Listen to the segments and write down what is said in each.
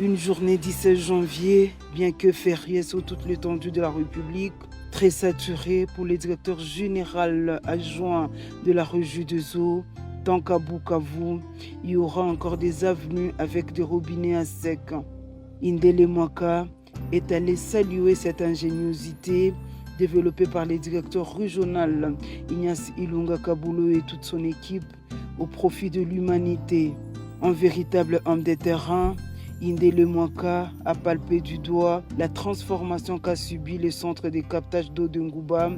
Une journée 17 janvier, bien que fériée sur toute l'étendue de la République, très saturée pour le directeur général adjoint de la régie des eaux. Tant qu'à Bukavu, il y aura encore des avenues avec des robinets à sec. Indele Mwaka est allé saluer cette ingéniosité développée par le directeur régional Ignace Ilunga Kabulo et toute son équipe au profit de l'humanité. Un véritable homme de terrain, Indele Mwaka a palpé du doigt la transformation qu'a subi le centre de captage d'eau de Ngouba,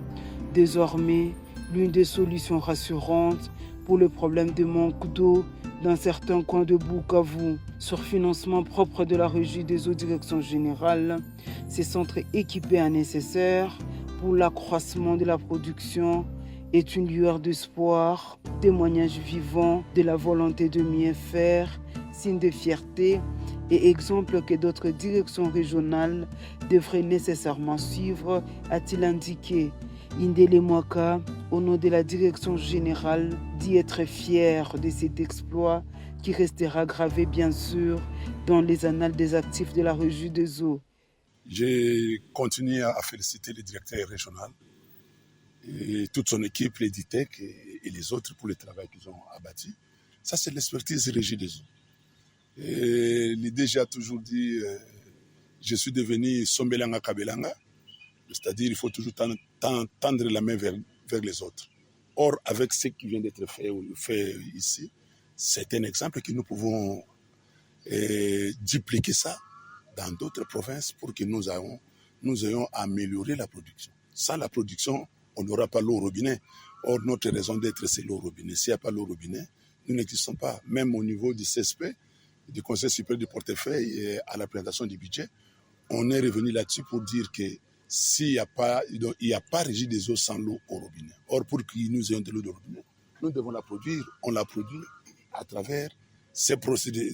désormais l'une des solutions rassurantes pour le problème de manque d'eau dans certains coins de Bukavu. Sur financement propre de la régie des eaux direction générale, ces centres équipés à nécessaire pour l'accroissement de la production est une lueur d'espoir, témoignage vivant de la volonté de mieux faire, signe de fierté et exemple que d'autres directions régionales devraient nécessairement suivre, a-t-il indiqué. Indele Mwaka, au nom de la direction générale, dit être fier de cet exploit qui restera gravé bien sûr dans les annales des actifs de la régie des eaux. Je continue à féliciter le directeur régional et toute son équipe, les DITEC et les autres pour le travail qu'ils ont abattu. Ça, c'est l'expertise régie des eaux. Et l'idée, j'ai toujours dit, je suis devenu Sombelanga Kabelanga, c'est-à-dire il faut toujours tendre la main vers les autres. Or, avec ce qui vient d'être fait ici, c'est un exemple que nous pouvons dupliquer ça dans d'autres provinces pour que nous ayons amélioré la production. Sans la production, on n'aura pas l'eau au robinet. Or, notre raison d'être, c'est l'eau au robinet. S'il n'y a pas l'eau au robinet, nous n'existons pas. Même au niveau du CSP, du Conseil supérieur du portefeuille et à la présentation du budget, on est revenu là-dessus pour dire que s'il n'y a pas régie des eaux sans l'eau au robinet. Or, pour que nous ayons de l'eau de robinet, nous devons la produire. On la produit à travers ces procédés,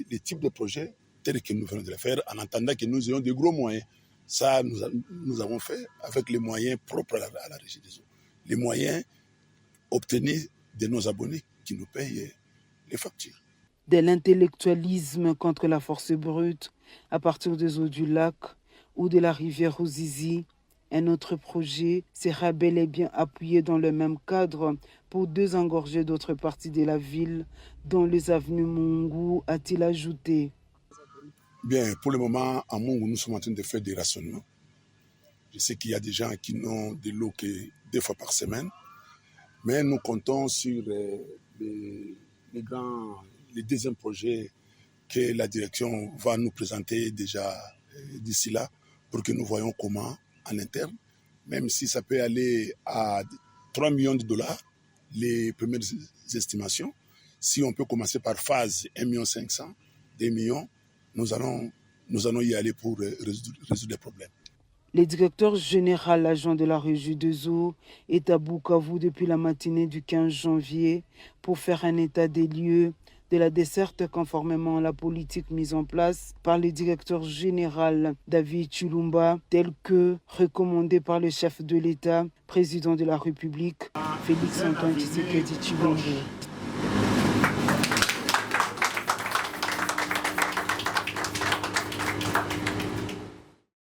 les types de projets tels que nous venons de le faire, en attendant que nous ayons de gros moyens. Ça, nous avons fait avec les moyens propres à la régie des eaux. Les moyens obtenus de nos abonnés qui nous payent les factures. De l'intellectualisme contre la force brute à partir des eaux du lac ou de la rivière Ruzizi, un autre projet sera bel et bien appuyé dans le même cadre pour désengorger d'autres parties de la ville, dont les avenues Mungu, a-t-il ajouté. Bien, pour le moment, à Mungu, nous sommes en train de faire des rationnements. Je sais qu'il y a des gens qui n'ont de l'eau que 2 fois par semaine, mais nous comptons sur les deuxièmes projets que la direction va nous présenter déjà d'ici là, pour que nous voyions comment, en interne, même si ça peut aller à 3 millions de dollars, les premières estimations, si on peut commencer par phase 1,5 million, 2 millions, nous allons y aller pour résoudre les problèmes. Le directeur général adjoint de la régie des eaux est à Bukavu depuis la matinée du 15 janvier pour faire un état des lieux de la desserte conformément à la politique mise en place par le directeur général David Chilumba, tel que recommandé par le chef de l'État, président de la République, Félix Antoine Tshisekedi Tshilombo.